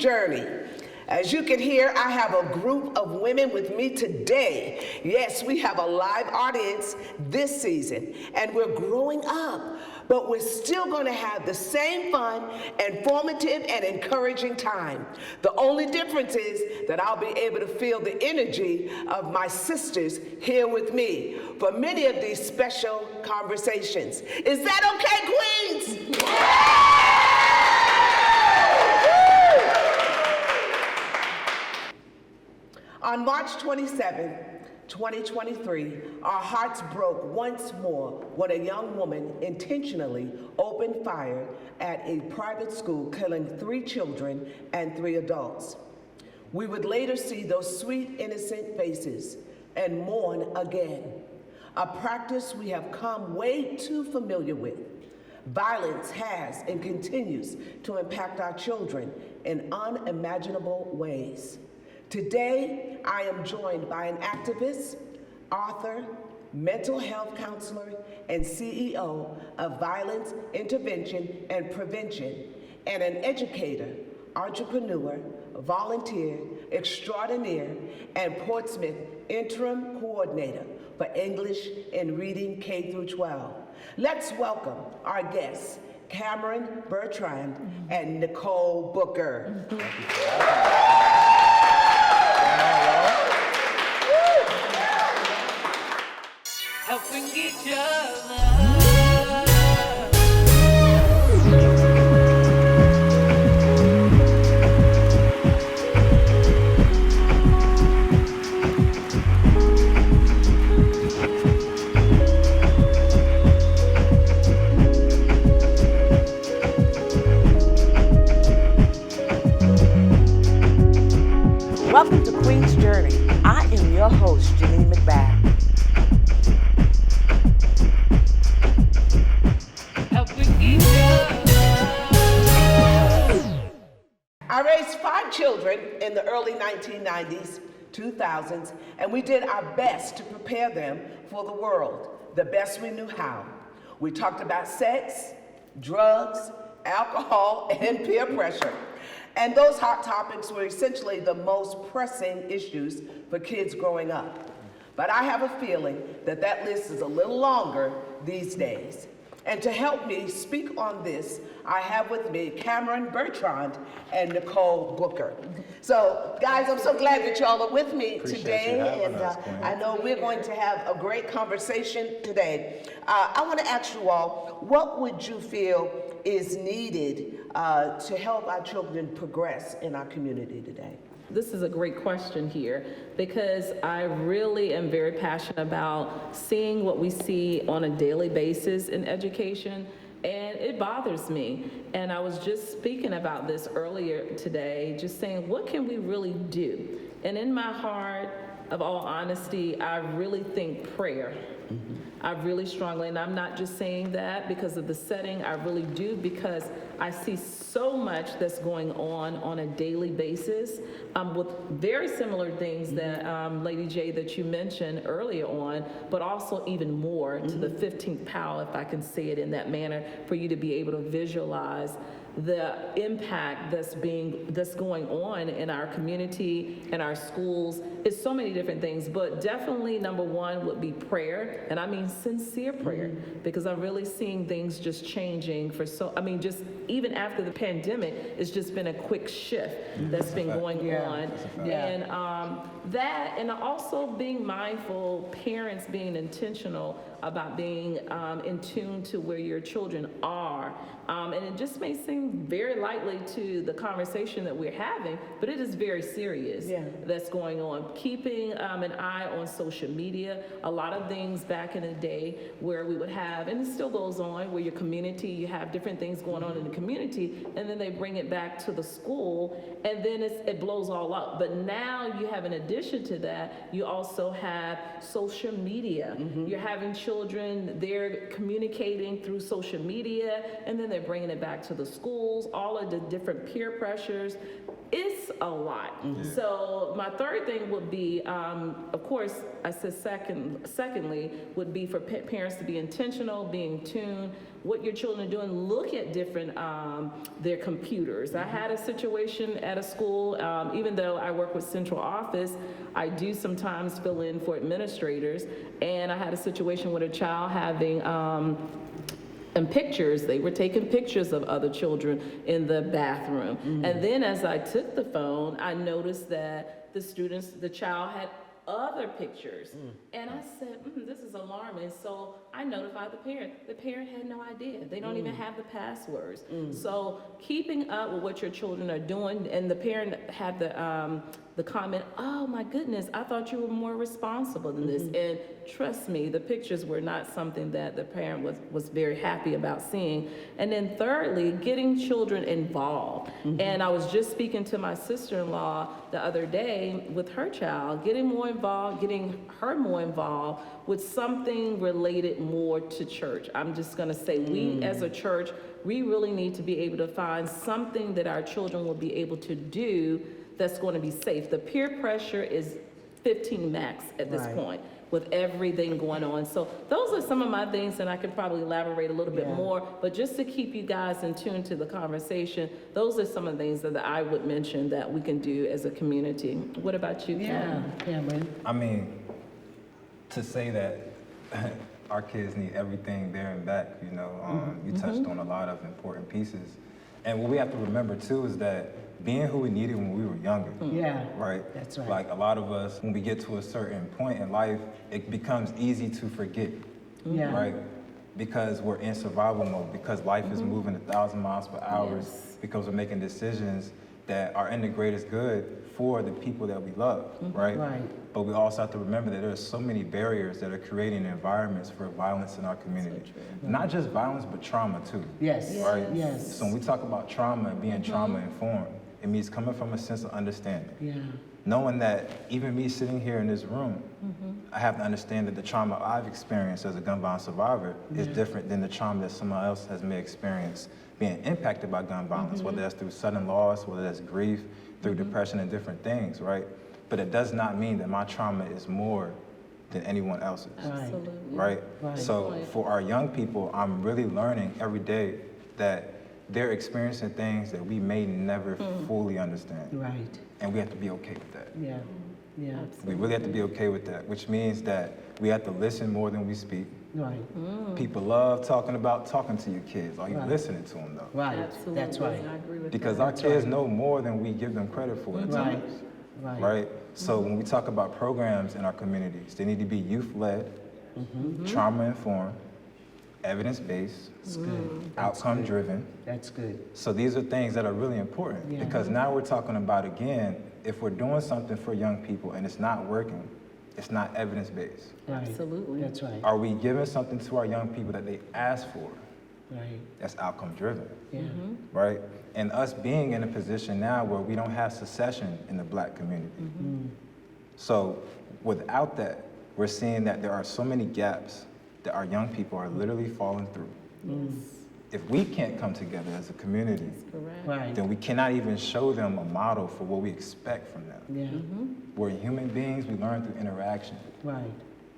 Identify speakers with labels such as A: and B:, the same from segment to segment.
A: Journey. As you can hear, I have a group of women with me today. Yes, we have a live audience this season, and we're growing up, but we're still going to have the same fun, informative, and encouraging time. The only difference is that I'll be able to feel the energy of my sisters here with me for many of these special conversations. Is that okay, Queens? On March 27, 2023, our hearts broke once more when a young woman intentionally opened fire at a private school, killing 3 children and 3 adults. We would later see those sweet, innocent faces and mourn again, a practice we have come way too familiar with. Violence has and continues to impact our children in unimaginable ways. Today, I am joined by an activist, author, mental health counselor, and CEO of Violence Intervention and Prevention, and an educator, entrepreneur, volunteer, extraordinaire, and Portsmouth Interim Coordinator for English and Reading K through 12. Let's welcome our guests, Bertrand and Nicole Booker.
B: Helping each other.
A: Welcome to Queen's Journey. I am your host, Janeen McBath. I raised 5 children in the early 1990s, 2000s, and we did our best to prepare them for the world, the best we knew how. We talked about sex, drugs, alcohol, and peer pressure. And those hot topics were essentially the most pressing issues for kids growing up. But I have a feeling that that list is a little longer these days. And to help me speak on this, I have with me Bertrand and Nicole Booker. So, guys, I'm so glad that y'all are with me today, and I know we're going to have a great conversation today. I want to ask you all, what would you feel is needed to help our children progress in our community today?
C: This is a great question here because I really am very passionate about seeing what we see on a daily basis in education, and it bothers me. And I was just speaking about this earlier today, just saying, what can we really do? And in my heart, of all honesty, I really think prayer. I really strongly, and I'm not just saying that because of the setting, I really do, because I see so much that's going on a daily basis with very similar things that Lady J that you mentioned earlier on, but also even more to the 15th power, if I can say it in that manner, for you to be able to visualize the impact that's going on in our community and our schools. It's so many different things, but definitely number one would be prayer, and I mean sincere prayer, because I'm really seeing things just changing just even after the pandemic, it's just been a quick shift that's been going on. And that, and also being mindful, parents being intentional about being in tune to where your children are. And it just may seem very lightly to the conversation that we're having, but it is very serious that's going on. Keeping an eye on social media, a lot of things back in the day where we would have, and it still goes on, where your community, you have different things going on in the community, and then they bring it back to the school, and then it blows all up. But now you have, in addition to that, you also have social media. You're having children, they're communicating through social media, and then they're bringing it back to the schools, all of the different peer pressures. It's a lot. So my third thing would be, of course, I said secondly, would be for parents to be intentional, being tuned, what your children are doing. Look at different, their computers. I had a situation at a school, even though I work with central office, I do sometimes fill in for administrators, and I had a situation with a child having, and pictures, they were taking pictures of other children in the bathroom. And then as I took the phone, I noticed that the child had other pictures. And I said, this is alarming. So I notified the parent. The parent had no idea. They don't even have the passwords. So keeping up with what your children are doing, and the parent had the comment, oh my goodness, I thought you were more responsible than this. And trust me, the pictures were not something that the parent was very happy about seeing. And then thirdly, getting children involved. And I was just speaking to my sister-in-law the other day with her child, getting her more involved with something related more to church. I'm just gonna say, we as a church, we really need to be able to find something that our children will be able to do that's going to be safe. The peer pressure is 15 max at this point with everything going on. So those are some of my things, and I can probably elaborate a little bit more, but just to keep you guys in tune to the conversation, those are some of the things that I would mention that we can do as a community. What about you, Cameron?
D: I mean, to say that our kids need everything there and back, you know, you touched on a lot of important pieces. And what we have to remember too is that being who we needed when we were younger. Right?
E: That's right.
D: Like a lot of us, when we get to a certain point in life, it becomes easy to forget. Right? Because we're in survival mode, because life is moving 1,000 miles per hour, because we're making decisions that are in the greatest good for the people that we love, right? But we also have to remember that there are so many barriers that are creating environments for violence in our community. Not just violence, but trauma too. Right? So when we talk about trauma and being trauma informed, it means coming from a sense of understanding. Knowing that even me sitting here in this room, I have to understand that the trauma I've experienced as a gun violence survivor is different than the trauma that someone else may experienced being impacted by gun violence, whether that's through sudden loss, whether that's grief, through depression and different things, right? But it does not mean that my trauma is more than anyone else's, right? So for our young people, I'm really learning every day that they're experiencing things that we may never fully understand. And we have to be okay with that. We really have to be okay with that, which means that we have to listen more than we speak. People love talking to your kids. Are you listening to them though?
C: Absolutely.
E: That's right.
C: I agree with
D: Because
C: that.
D: our kids know more than we give them credit for at times. Right? So when we talk about programs in our communities, they need to be youth-led, trauma-informed, evidence-based, outcome-driven.
E: That's good.
D: So these are things that are really important because now we're talking about, again, if we're doing something for young people and it's not working, it's not evidence-based.
C: Absolutely.
E: That's right.
D: Are we giving something to our young people that they ask for?
E: Right.
D: That's outcome-driven.
E: Yeah.
D: Right? And us being in a position now where we don't have secession in the Black community. So without that, we're seeing that there are so many gaps that our young people are literally falling through. If we can't come together as a community,
E: Right.
D: then we cannot even show them a model for what we expect from them. We're human beings, we learn through interaction.
E: Right.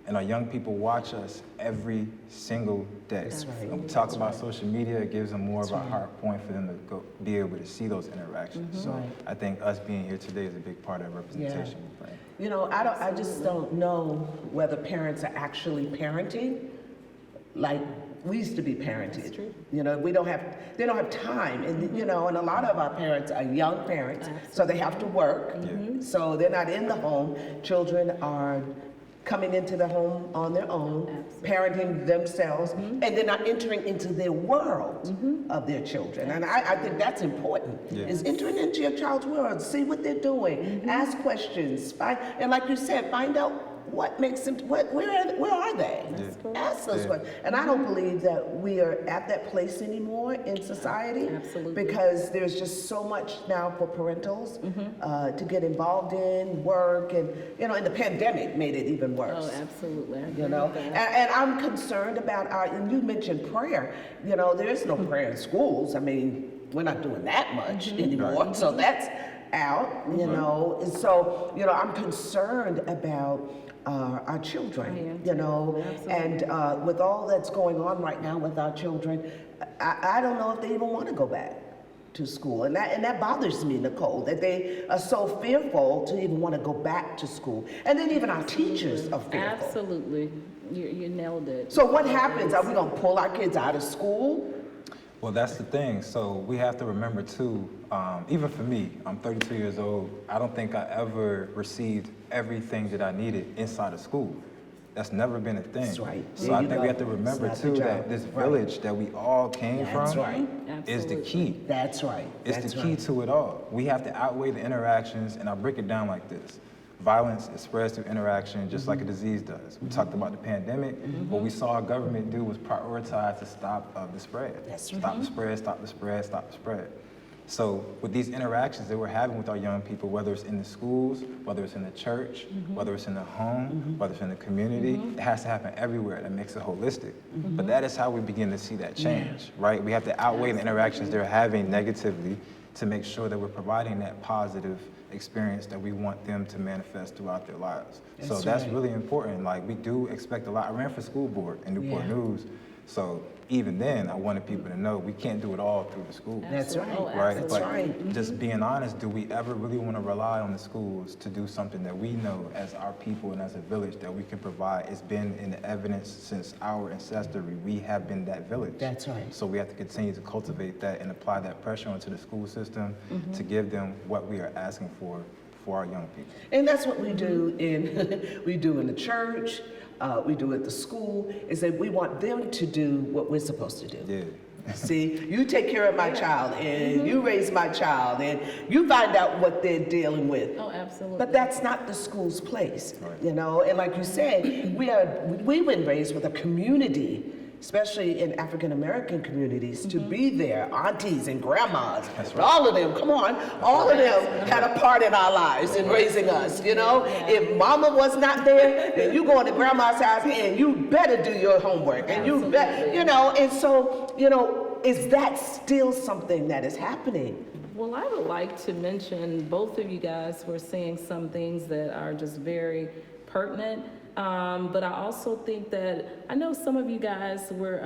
D: And our young people watch us every single day.
E: That's right.
D: When we talk about social media, it gives them more of a hard point for them to be able to see those interactions. So I think us being here today is a big part of that representation.
A: You know, I just don't know whether parents are actually parenting like we used to be parented. You know, they don't have time, and you know, and a lot of our parents are young parents, so they have to work. So they're not in the home. Children are coming into the home on their own, parenting themselves, and they're not entering into their world of their children. And I think that's important, is entering into your child's world, see what they're doing, ask questions, and like you said, find out what makes them, where are they? Ask those questions. And I don't believe that we are at that place anymore in society. Because there's just so much now for parentals to get involved in, work, and you know, and the pandemic made it even worse.
C: Oh, absolutely.
A: You know, and I'm concerned about and you mentioned prayer. You know, there's no prayer in schools. I mean, we're not doing that much anymore. So that's out, you know, and so, you know, I'm concerned about our children, you know, and with all that's going on right now with our children, I don't know if they even want to go back to school, and that bothers me, Nicole, that they are so fearful to even want to go back to school, and then even our teachers are fearful.
C: Absolutely, you nailed it.
A: So what happens? Are we gonna pull our kids out of school?
D: Well, that's the thing. So we have to remember too, even for me, I'm 32 years old. I don't think I ever received everything that I needed inside of school. That's never been a thing.
A: That's right.
D: So
A: There
D: I
A: you
D: think
A: go.
D: we have to remember
A: It's not
D: too
A: the
D: that
A: job.
D: this
A: Right.
D: village that we all came
A: That's
D: from
A: right.
D: is the
C: Absolutely.
D: key.
A: That's right.
D: It's
A: That's
D: the key
A: right.
D: to it all. We have to outweigh the interactions, and I'll break it down like this. Violence, it spreads through interaction just like a disease does. We talked about the pandemic. What we saw our government do was prioritize to stop the spread.
A: That's right.
D: Stop the spread, stop the spread, stop the spread. So with these interactions that we're having with our young people, whether it's in the schools, whether it's in the church, whether it's in the home, whether it's in the community, it has to happen everywhere. That makes it holistic. But that is how we begin to see that change, right? We have to outweigh the interactions they're having negatively to make sure that we're providing that positive experience that we want them to manifest throughout their lives. So that's
A: right.
D: really important. Like, we do expect a lot. I ran for school board in Newport News. So even then, I wanted people to know we can't do it all through the schools.
A: That's right.
C: Oh,
D: Right,
A: That's
D: but
A: right.
D: just being honest, do we ever really want to rely on the schools to do something that we know as our people and as a village that we can provide? It's been in the evidence since our ancestry. We have been that village.
A: That's right.
D: So we have to continue to cultivate that and apply that pressure onto the school system to give them what we are asking for our young people.
A: And that's what we do in we do in the church, we do at the school, is that we want them to do what we're supposed to do.
D: Yeah.
A: See, you take care of my child, and you raise my child, and you find out what they're dealing with.
C: Oh, absolutely.
A: But that's not the school's place, you know. And like you said, we've been raised with a community, especially in African American communities, to be there. Aunties and grandmas, all of them. Come on, all of them had a part in our lives in raising us. You know, if Mama was not there, then you go into Grandma's house and you better do your homework, and you bet, you know. And so, you know, is that still something that is happening?
C: Well, I would like to mention, both of you guys were saying some things that are just very pertinent. But I also think that, I know some of you guys were,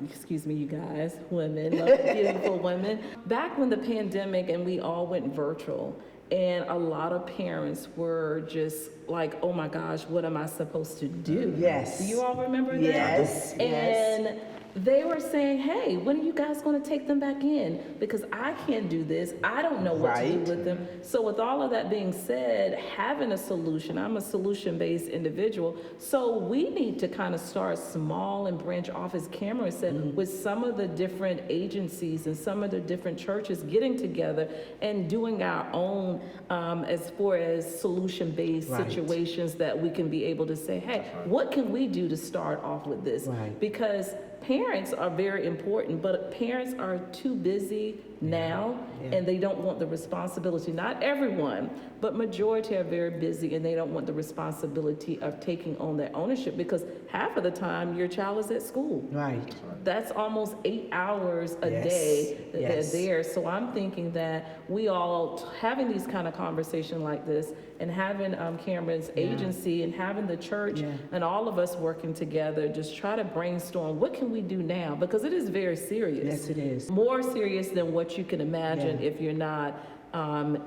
C: excuse me, you guys, women, beautiful women. Back when the pandemic and we all went virtual, and a lot of parents were just like, oh my gosh, what am I supposed to do?
A: Yes.
C: Do you all remember that?
A: Yes, yes.
C: And they were saying, hey, when are you guys going to take them back in? Because I can't do this. I don't know what to do
A: Right.
C: with them. So with all of that being said, having a solution, I'm a solution-based individual, so we need to kind of start small and branch off, as Cameron said, with some of the different agencies and some of the different churches getting together and doing our own as far as solution-based
A: Right.
C: situations that we can be able to say, hey, what can we do to start off with this?
A: Right.
C: Because parents are very important, but parents are too busy now, and they don't want the responsibility. Not everyone, but majority are very busy, and they don't want the responsibility of taking on that ownership, because half of the time your child is at school.
A: Right.
C: That's almost 8 hours a
A: Yes,
C: day that
A: yes.
C: they're there. So I'm thinking that we all having these kind of conversations like this, and having Cameron's agency, and having the church, and all of us working together, just try to brainstorm, what can we do now? Because it is very serious.
A: Yes, it is.
C: More serious than what you can imagine if you're not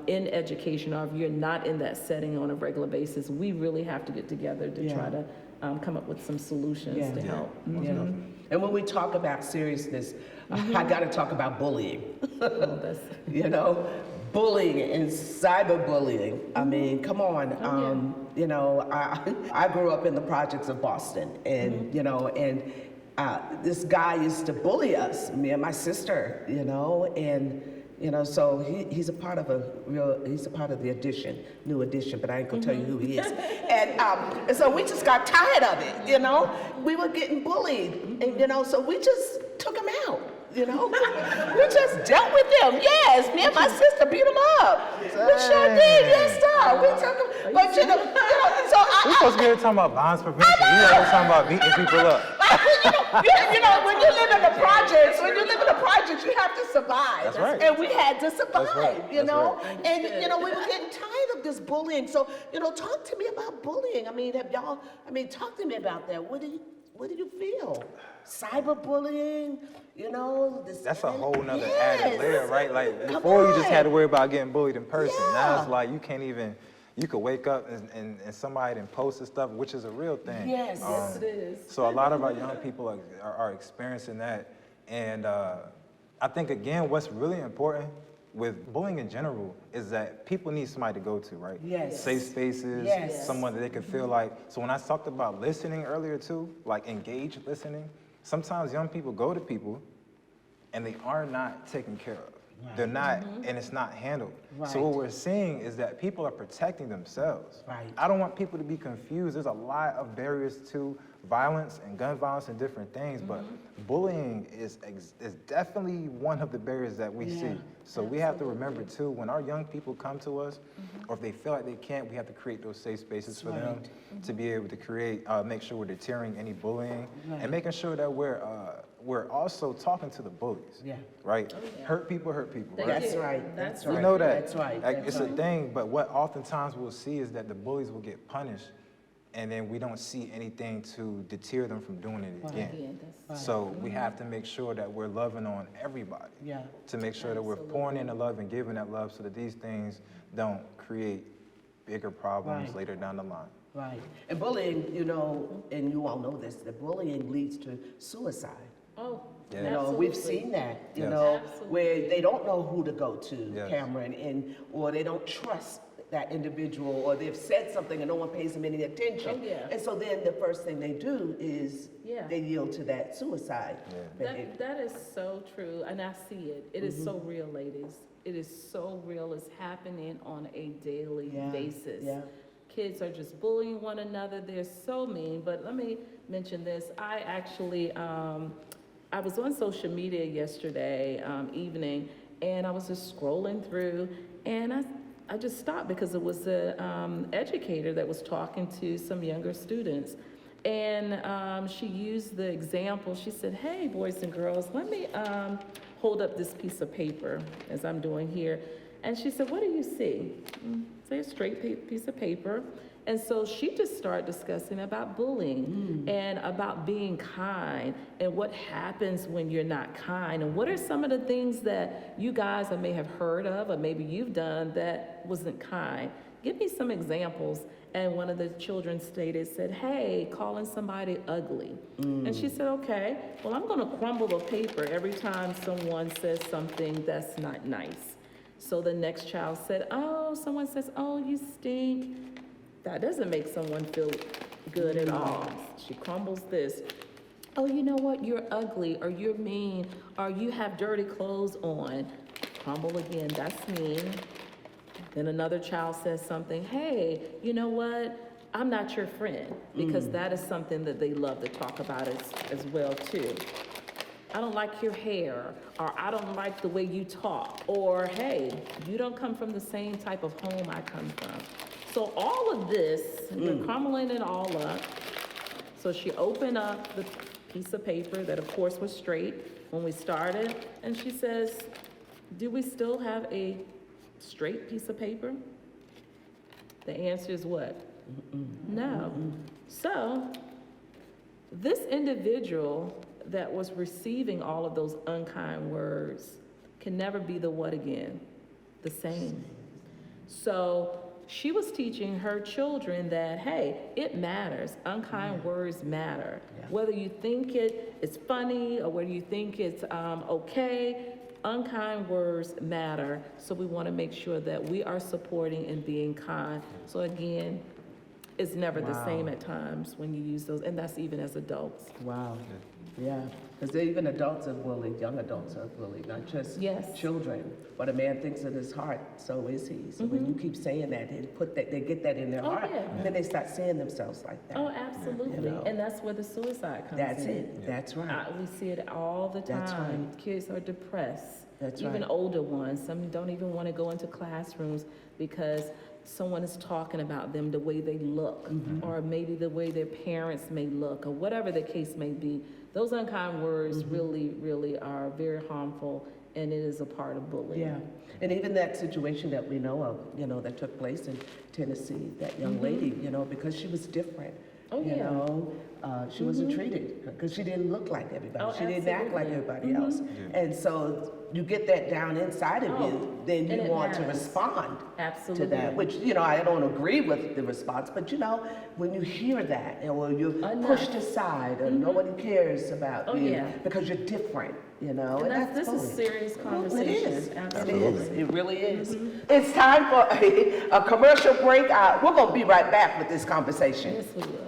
C: in education, or if you're not in that setting on a regular basis. We really have to get together to try to come up with some solutions to help.
A: Yeah. And when we talk about seriousness, I got to talk about bullying.
C: Oh, that's,
A: You know, bullying and cyberbullying. I mean, come on. You know, I grew up in the projects of Boston, and you know, and this guy used to bully us, me and my sister. You know, and you know, so he's a part of he's a part of the new edition, but I ain't gonna tell you who he is. And so we just got tired of it. You know, we were getting bullied, and you know, so we just took him out. You know, we just dealt with them. Yes, me and my sister beat him up. We sure did. Yes, sir. We took him. But you know, so
D: We're supposed to be here talking about violence prevention. We always talking about beating people up.
A: When you live in the projects, you have to survive.
F: That's right.
A: And we had to survive,
F: right.
A: you know?
F: That's
A: And, we were getting tired of this bullying. So, talk to me about bullying. I mean, talk to me about that. What do you feel? Cyberbullying,
D: That's a whole nother
A: Yes.
D: added layer, right? Like
A: Come
D: before you just
A: on.
D: had to worry about getting bullied in person. Now
A: Yeah.
D: it's like you could wake up and somebody done posted stuff, which is a real thing.
A: Yes.
C: Yes, it is.
D: So a lot of our young people are experiencing that. And I think, again, what's really important with bullying in general is that people need somebody to go to, right?
A: Yes.
D: Safe spaces,
A: Yes.
D: someone that they can feel like. So when I talked about listening earlier too, like engaged listening, sometimes young people go to people and they are not taken care of.
E: Right.
D: They're not, and it's not handled. So what we're seeing is that people are protecting themselves.
A: Right.
D: I don't want people to be confused. There's a lot of barriers to violence and gun violence and different things, but bullying is definitely one of the barriers that we see. So we have to remember too, when our young people come to us, or if they feel like they can't, we have to create those safe spaces for them to be able to create, make sure we're deterring any bullying, and making sure that we're also talking to the bullies.
A: Yeah.
D: Right? Hurt people, right?
A: That's right. That's
D: We
A: right.
D: know that.
A: That's right.
D: Like,
A: That's
D: it's
A: right.
D: a thing, but what oftentimes we'll see is that the bullies will get punished, and then we don't see anything to deter them from doing it again.
C: Again, that's
D: So we have to make sure that we're loving on everybody.
A: Yeah.
D: To make sure that we're pouring in the love and giving that love so that these things don't create bigger problems
A: Right.
D: later down the line.
A: Right. And bullying, and you all know this, that bullying leads to suicide.
C: Oh,
D: Yeah.
A: We've seen that,
D: Yes.
C: Absolutely.
A: where they don't know who to go to,
D: Yes.
A: Cameron, or they don't trust that individual, or they've said something and no one pays them any attention.
C: Oh, yeah.
A: And so then the first thing they do is
C: Yeah.
A: they yield to that suicide. behavior.
C: That is so true, and I see it. It is so real, ladies. It is so real. It's happening on a daily
A: Yeah,
C: basis.
A: yeah.
C: Kids are just bullying one another. They're so mean. But let me mention this. I actually, I was on social media yesterday evening, and I was just scrolling through, and I just stopped because it was an educator that was talking to some younger students. And she used the example, she said, hey, boys and girls, let me hold up this piece of paper as I'm doing here. And she said, what do you see? Say a straight piece of paper. And so she just started discussing about bullying and about being kind and what happens when you're not kind. And what are some of the things that you guys may have heard of or maybe you've done that wasn't kind? Give me some examples. And one of the children said, hey, calling somebody ugly. And she said, okay, well, I'm gonna crumble the paper every time someone says something that's not nice. So the next child said, oh, someone says, oh, you stink. That doesn't make someone feel good at all. She crumbles this. Oh, you know what, you're ugly, or you're mean, or you have dirty clothes on. Crumble again, that's mean. Then another child says something, hey, you know what? I'm not your friend, because that is something that they love to talk about as well too. I don't like your hair, or I don't like the way you talk, or hey, you don't come from the same type of home I come from. So all of this, we're crumbling it all up. So she opened up the piece of paper that of course was straight when we started, and she says, do we still have a straight piece of paper? The answer is what? No. So this individual that was receiving all of those unkind words can never be the what again? The same. So she was teaching her children that, hey, it matters. Unkind words matter. Whether you think it's funny or whether you think it's okay, unkind words matter. So we want to make sure that we are supporting and being kind. So again, it's never the same at times when you use those, and that's even as adults.
A: Wow. Yeah, because even adults are bullied, young adults are bullied, not just children. What a man thinks in his heart, so is he. So when you keep saying that and they get that in their heart, and then they start seeing themselves like that.
C: Oh, absolutely.
A: You know?
C: And that's where the suicide comes
A: That's
C: in.
A: it. That's right.
C: We see it all the time.
A: That's right.
C: Kids are depressed.
A: That's
C: even
A: right.
C: older ones. Some don't even want to go into classrooms because someone is talking about them, the way they look, or maybe the way their parents may look, or whatever the case may be. Those unkind words really, really are very harmful, and it is a part of bullying.
A: Yeah, and even that situation that we know of, that took place in Tennessee, that young lady, because she was different.
C: Oh, yeah.
A: She wasn't treated because she didn't look like everybody.
C: Oh,
A: she didn't act like
C: absolutely.
A: everybody else. And so you get that down inside of you, then
C: and
A: you
C: it
A: want to
C: matters.
A: respond
C: Absolutely.
A: to that, which, I don't agree with the response, but when you hear that, or you're pushed aside, or nobody cares about you because you're different, and
C: this is
A: bullying.
C: serious
A: Well,
C: conversation.
A: it is.
C: Absolutely.
A: It is. It really is. It's time for a commercial break. We're going to be right back with this conversation.
C: Yes, we will.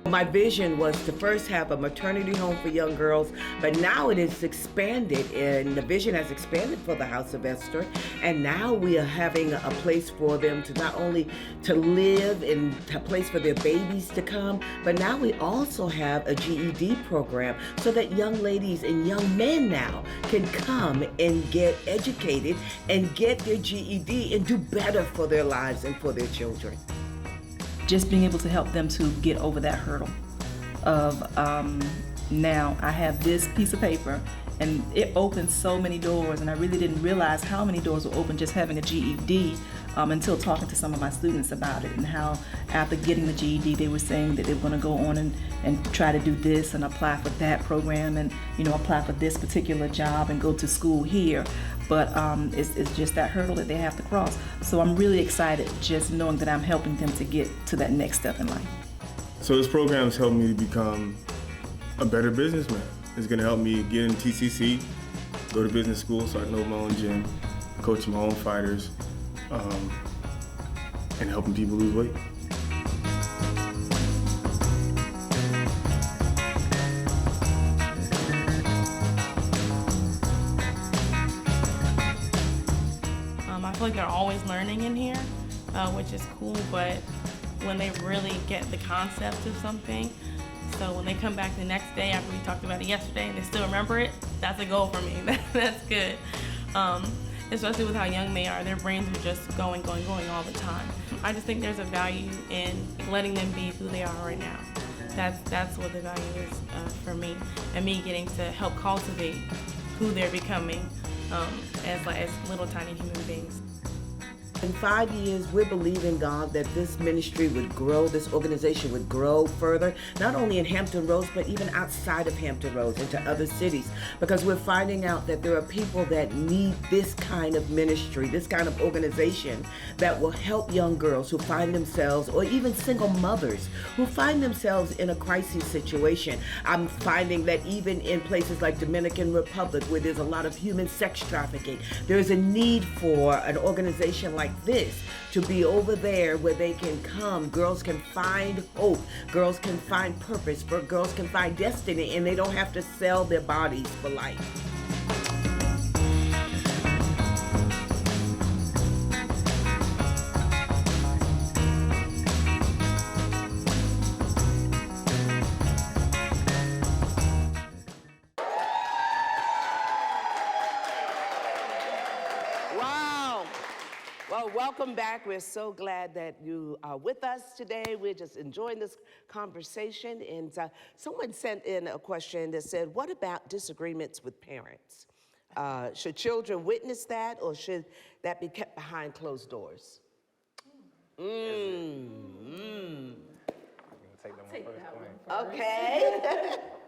A: My vision was to first have a maternity home for young girls, but now it is expanded, and the vision has expanded for the House of Esther, and now we are having a place for them to not only to live and a place for their babies to come, but now we also have a GED program so that young ladies and young men now can come and get educated and get their GED and do better for their lives and for their children.
F: Just being able to help them to get over that hurdle of now I have this piece of paper and it opens so many doors, and I really didn't realize how many doors were open just having a GED until talking to some of my students about it, and how after getting the GED they were saying that they were going to go on and try to do this and apply for that program and apply for this particular job and go to school here. But it's just that hurdle that they have to cross. So I'm really excited just knowing that I'm helping them to get to that next step in life.
G: So this program has helped me to become a better businessman. It's gonna help me get in TCC, go to business school so I can open my own gym, coach my own fighters, and helping people lose weight.
H: I feel like they're always learning in here, which is cool, but when they really get the concept of something, so when they come back the next day after we talked about it yesterday and they still remember it, that's a goal for me. That's good. Especially with how young they are, their brains are just going all the time. I just think there's a value in letting them be who they are right now. That's what the value is for me, and me getting to help cultivate who they're becoming as little tiny human beings.
A: In 5 years, we're believing, God, that this ministry would grow, this organization would grow further, not only in Hampton Roads, but even outside of Hampton Roads into other cities, because we're finding out that there are people that need this kind of ministry, this kind of organization that will help young girls who find themselves, or even single mothers who find themselves in a crisis situation. I'm finding that even in places like Dominican Republic, where there's a lot of human sex trafficking, there's a need for an organization like this to be over there where they can come. Girls can find hope. Girls can find purpose. Girls can find destiny, and they don't have to sell their bodies for life. Well, welcome back. We're so glad that you are with us today. We're just enjoying this conversation. And someone sent in a question that said, what about disagreements with parents? Should children witness that, or should that be kept behind closed doors?
D: Take that one first.
A: Okay.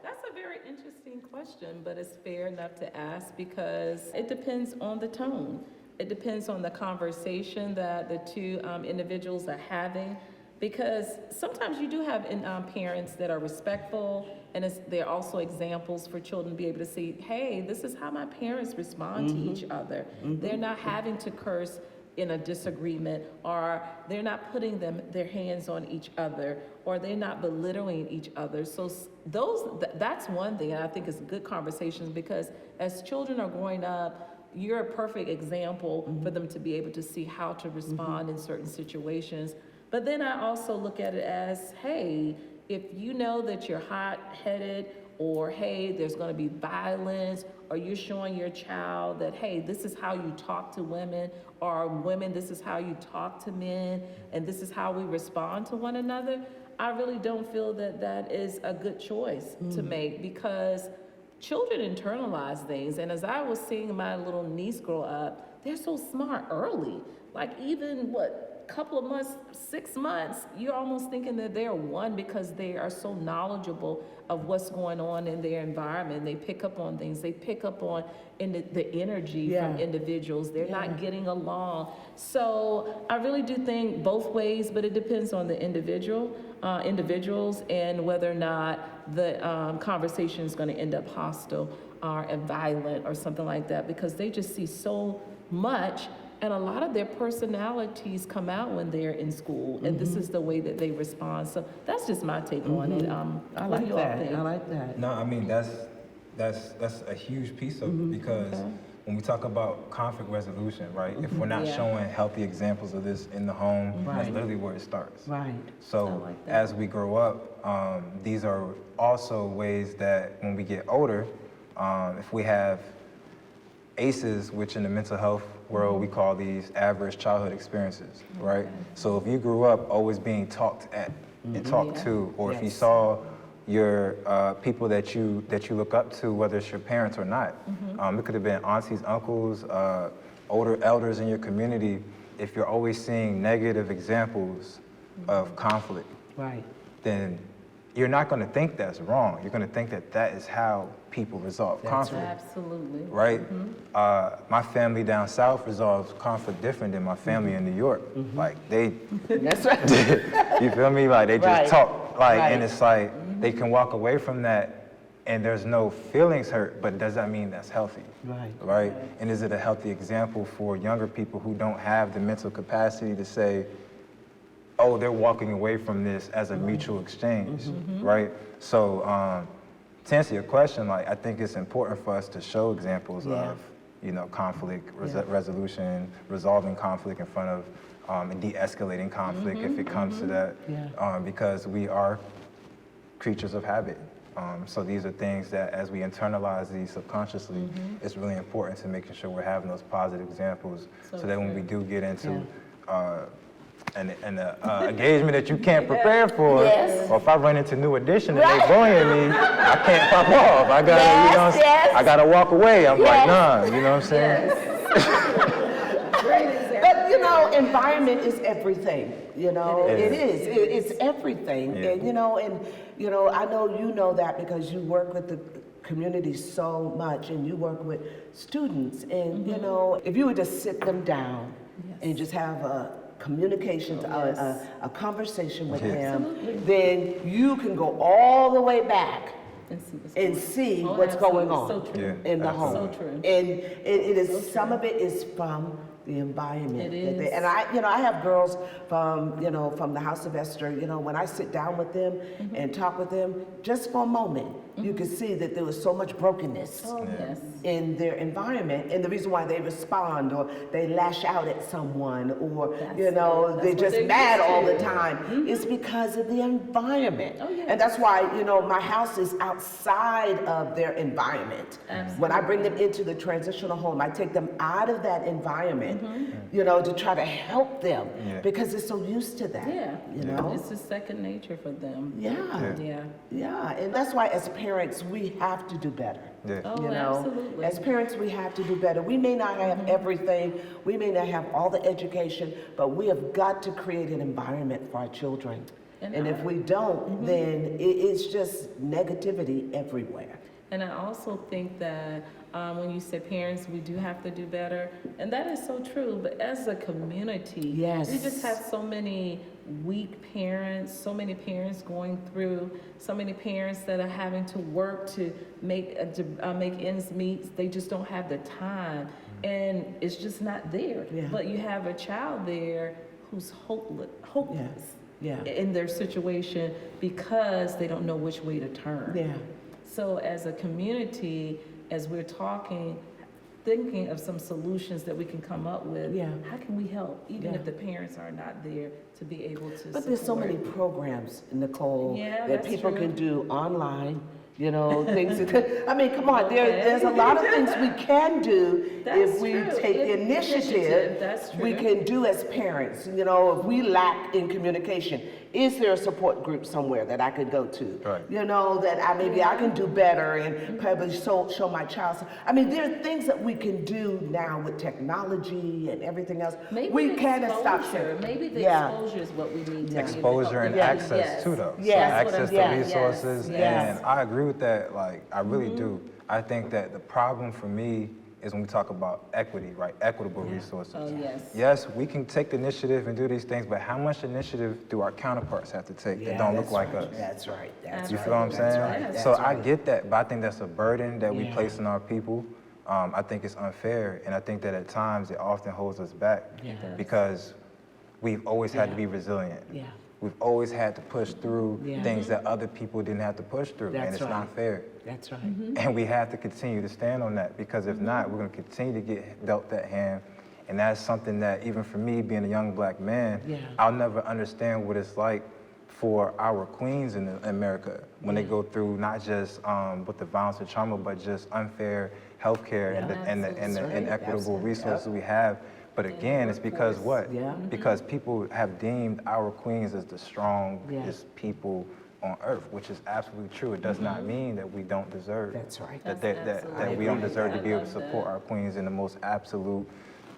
C: That's a very interesting question, but it's fair enough to ask because it depends on the tone. It depends on the conversation that the two individuals are having, because sometimes you do have parents that are respectful, and they're also examples for children to be able to see, hey, this is how my parents respond to each other. They're not having to curse in a disagreement, or they're not putting their hands on each other, or they're not belittling each other. So that's one thing, and I think it's good conversations, because as children are growing up, you're a perfect example for them to be able to see how to respond in certain situations. But then I also look at it as, hey, if you know that you're hot-headed or hey, there's going to be violence, or you're showing your child that, hey, this is how you talk to women, or women, this is how you talk to men, and this is how we respond to one another, I really don't feel that that is a good choice to make, because children internalize things. And as I was seeing my little niece grow up, they're so smart early. Like even couple of months, 6 months, you're almost thinking that they're one, because they are so knowledgeable of what's going on in their environment. They pick up on things. They pick up on the energy from individuals. They're not getting along. So I really do think both ways, but it depends on the individuals and whether or not the conversation is going to end up hostile or violent or something like that, because they just see so much. And a lot of their personalities come out when they're in school, and this is the way that they respond. So that's just my take on it.
E: I
C: what
E: like
C: do you all
E: that.
C: think?
E: I like that.
D: No, I mean, that's a huge piece of it, because when we talk about conflict resolution, right, if we're not showing healthy examples of this in the home, that's literally where it starts.
E: Right.
D: So
C: like that.
D: as we grow up, these are also ways that when we get older, if we have ACEs, which in the mental health world we call these average childhood experiences, right? So if you grew up always being talked at and talked to, or if you saw your people that you look up to, whether it's your parents or not, it could have been aunties, uncles, older elders in your community. If you're always seeing negative examples of conflict, then you're not going to think that's wrong. You're going to think that that is how people resolve conflict.
C: Absolutely.
D: Right? My family down south resolves conflict different than my family in New York. Like they,
E: That's right.
D: you feel me? Like they just talk, like,
E: Right.
D: and it's like they can walk away from that and there's no feelings hurt, but does that mean that's healthy? Right? And is it a healthy example for younger people who don't have the mental capacity to say, oh, they're walking away from this as a mutual exchange, right? So to answer your question, like, I think it's important for us to show examples of, conflict resolution, resolving conflict in front of, and de-escalating conflict if it comes to that, because we are creatures of habit. So these are things that as we internalize these subconsciously, it's really important to making sure we're having those positive examples so that when we do get into an engagement that you can't prepare for, or if I run into New Edition and they bullying me, I can't pop off. I gotta, I gotta walk away. I'm like, nah, you know what I'm saying?
A: But environment is everything. It is. It's everything. And I know you know that because you work with the community so much, and you work with students. And if you would just sit them down and just have a communication, a conversation with them, then you can go all the way back and see what's going on in the home.
C: So true.
A: And it is some of it is from the environment. And I have girls from the House of Esther. When I sit down with them and talk with them, just for a moment, you can see that there was so much brokenness in their environment, and the reason why they respond or they lash out at someone, or they're just mad all the time is because of the environment. And that's why my house is outside of their environment. When I bring them into the transitional home, I take them out of that environment, to try to help them because they're so used to that.
C: It's just second nature for them.
A: And that's why as parents we have to do better.
C: Absolutely.
A: As parents we have to do better. We may not have everything, we may not have all the education, but we have got to create an environment for our children. And if we don't, then it's just negativity everywhere.
C: And I also think that when you say parents, we do have to do better, and that is so true, but as a community, we just have so many weak parents, so many parents going through, so many parents that are having to work to make ends meet. They just don't have the time, and it's just not there. But you have a child there who's hopeless in their situation because they don't know which way to turn. So as a community, as we're talking, thinking of some solutions that we can come up with, how can we help, even if the parents are not there to be able to
A: But there's so many programs, Nicole, that people can do online, You know, things that, I mean, come on, there's a lot of things we can do if we take initiative.
C: That's true.
A: We can do as parents. You know, if we lack in communication, is there a support group somewhere that I could go to?
D: Right.
A: You know, that maybe I can do better and probably show my child. I mean, there are things that we can do now with technology and everything else.
C: Maybe
A: we
C: the
A: kind of stop.
C: exposure. Maybe the
A: Yeah.
C: exposure is what we need to
D: Exposure and
C: Yeah.
D: access
C: Yes.
D: too, though.
A: Yes.
D: So access to
A: Yes.
D: resources,
A: Yes.
D: and I agree with that. Like, I really do. I think that the problem for me is when we talk about equity, right? Equitable resources.
C: Oh, yes.
D: Yes, we can take the initiative and do these things, but how much initiative do our counterparts have to take that don't look
A: that's
D: like
A: right.
D: us?
A: That's right. That's
D: You
A: right.
D: feel what I'm
A: That's
D: saying?
A: right.
D: So
A: That's
D: I
A: right.
D: get that, but I think that's a burden that we
A: Yeah.
D: place on our people. I think it's unfair, and I think that at times it often holds us back because we've always had to be resilient.
A: Yeah.
D: We've always had to push through
A: Yeah.
D: things that other people didn't have to push through, and
A: That's
D: it's
A: right.
D: not fair.
A: That's right.
D: And we have to continue to stand on that because if not, we're going to continue to get dealt that hand. And that's something that even for me, being a young black man,
A: Yeah.
D: I'll never understand what it's like for our queens in America when they go through not just with the violence and trauma, but just unfair healthcare and the
C: Absolutely.
D: inequitable
A: Absolutely.
D: resources we have. But again, it's because what?
A: Yeah.
D: Because people have deemed our queens as the strongest people on earth, which is absolutely true. It does not mean that we don't deserve
A: That's right.
D: that we don't deserve to be able to support our queens in the most absolute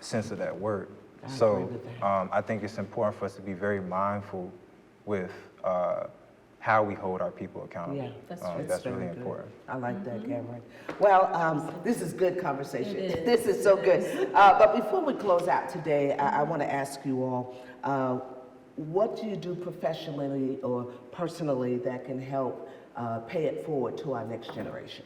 D: sense of that word. So I think it's important for us to be very mindful with how we hold our people accountable.
A: Yeah,
D: that's really
A: very good.
D: important.
A: I like that, Cameron. Well, this is good conversation.
C: It is.
A: This is so good. But before we close out today, I want to ask you all, what do you do professionally or personally that can help pay it forward to our next generation?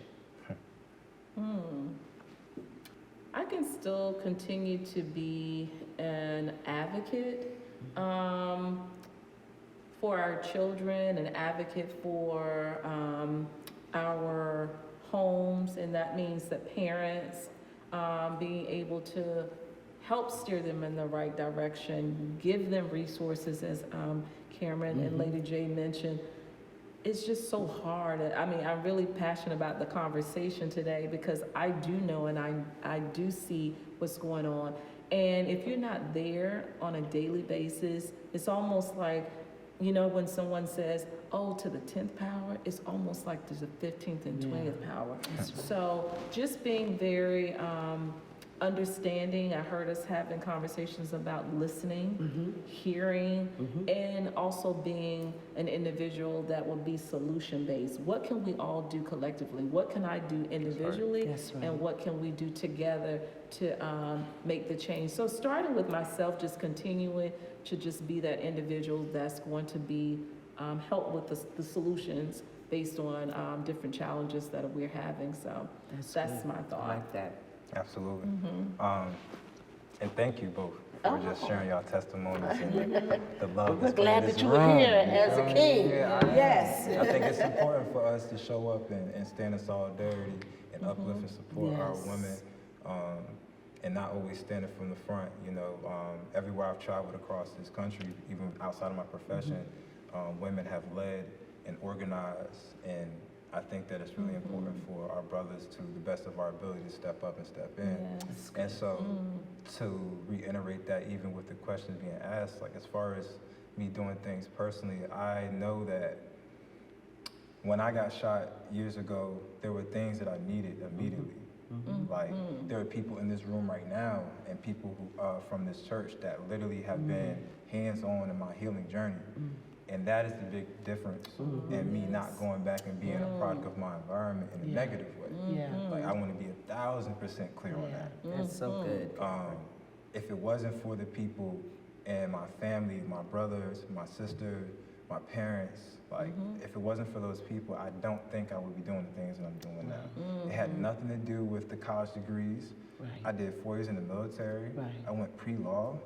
C: I can still continue to be an advocate for our children, an advocate for our homes, and that means that parents being able to help steer them in the right direction, give them resources, as Cameron and Lady J mentioned. It's just so hard. I mean, I'm really passionate about the conversation today because I do know and I do see what's going on. And if you're not there on a daily basis, it's almost like, you know, when someone says, oh, to the 10th power, it's almost like there's a 15th and 20th power. So just being very understanding. I heard us having conversations about listening, hearing, and also being an individual that will be solution-based. What can we all do collectively? What can I do individually?
A: That's right.
C: And what can we do together to make the change? So starting with myself, just continuing to just be that individual that's going to be help with the solutions based on different challenges that we're having. So that's my thought.
A: I like that.
D: Absolutely. And thank you both for just sharing your testimonies and the love.
A: We're
D: that's been
A: glad
D: in this
A: that you were
D: room,
A: here
D: you
A: as
D: feel
A: a
D: me?
A: king.
D: Yeah,
A: Yes.
D: I think it's important for us to show up and stand in solidarity and uplift and support our
A: Yes.
D: women, and not always standing from the front. You know, everywhere I've traveled across this country, even outside of my profession, women have led and organized, and I think that it's really important for our brothers to the best of our ability to step up and step in.
C: Yes.
D: And so to reiterate that, even with the questions being asked, like as far as me doing things personally, I know that when I got shot years ago, there were things that I needed immediately. Like there are people in this room right now and people who from this church that literally have been hands-on in my healing journey. And that is the big difference in me not going back and being a product of my environment in a negative way.
A: Yeah.
D: Like I want to be 1,000% clear on that.
A: That's so good.
D: If it wasn't for the people and my family, my brothers, my sister, my parents, like if it wasn't for those people, I don't think I would be doing the things that I'm doing now. It had nothing to do with the college degrees.
A: Right.
D: I did 4 years in the military.
A: Right.
D: I went pre-law.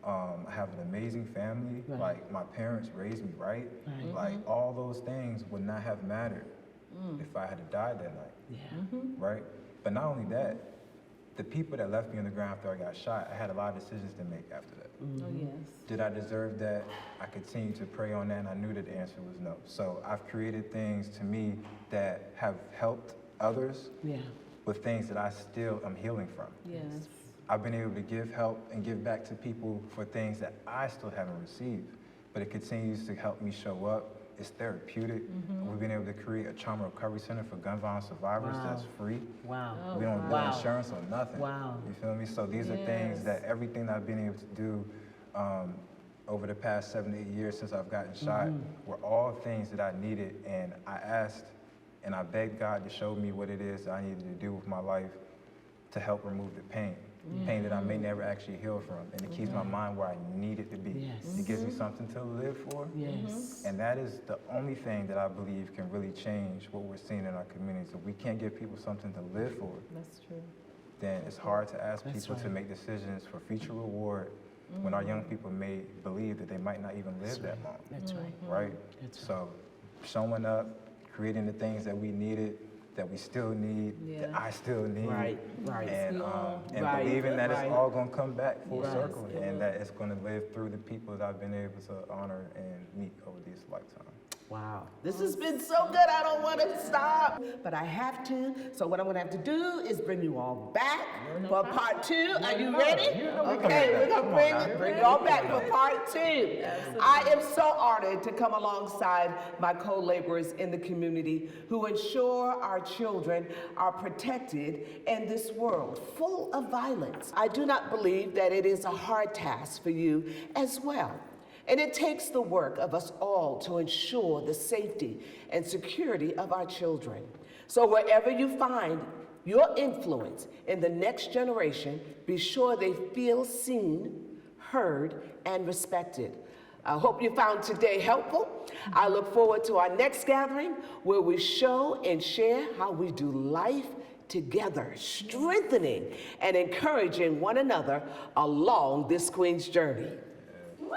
D: I have an amazing family.
A: Right.
D: Like my parents raised me right. Like all those things would not have mattered if I had died that night.
A: Yeah.
D: Right? But not only that, the people that left me on the ground after I got shot, I had a lot of decisions to make after that.
C: Oh, yes.
D: Did I deserve that? I continued to pray on that, and I knew that the answer was no. So I've created things to me that have helped others with things that I still am healing from.
C: Yes.
D: I've been able to give help and give back to people for things that I still haven't received, but it continues to help me show up. It's therapeutic. We've been able to create a trauma recovery center for gun violence survivors that's free.
E: Wow.
C: Oh,
D: We don't do insurance or nothing.
E: Wow.
D: You feel me? So these are things that everything that I've been able to do over the past 7 to 8 years since I've gotten shot were all things that I needed, and I asked and I begged God to show me what it is that I needed to do with my life to help remove the pain. Pain that I may never actually heal from, and it keeps my mind where I need it to be.
E: Yes.
D: It gives me something to live for.
E: Yes.
D: And that is the only thing that I believe can really change what we're seeing in our communities. If we can't give people something to live for,
C: That's true.
D: then it's hard to ask
E: That's
D: people to
E: right.
D: make decisions for future reward when our young people may believe that they might not even live that long,
E: That's right.
D: right?
E: That's right.
D: So showing up, creating the things that we needed, that we still need, that I still need,
E: Right.
D: and
E: Right,
D: believing that
E: right.
D: it's all gonna come back full
C: Yes,
D: circle,
C: it
D: and
C: will.
D: that it's gonna live through the people that I've been able to honor and meet over this lifetime.
A: Wow. This has been so good, I don't want to stop. But I have to, so what I'm going to have to do is bring you all back for part 2. Are you ready? Okay, we're going to bring you all back for part 2. I am so honored to come alongside my co-laborers in the community who ensure our children are protected in this world full of violence. I do not believe that it is a hard task for you as well. And it takes the work of us all to ensure the safety and security of our children. So wherever you find your influence in the next generation, be sure they feel seen, heard, and respected. I hope you found today helpful. I look forward to our next gathering where we show and share how we do life together, strengthening and encouraging one another along this Queen's journey. Woo!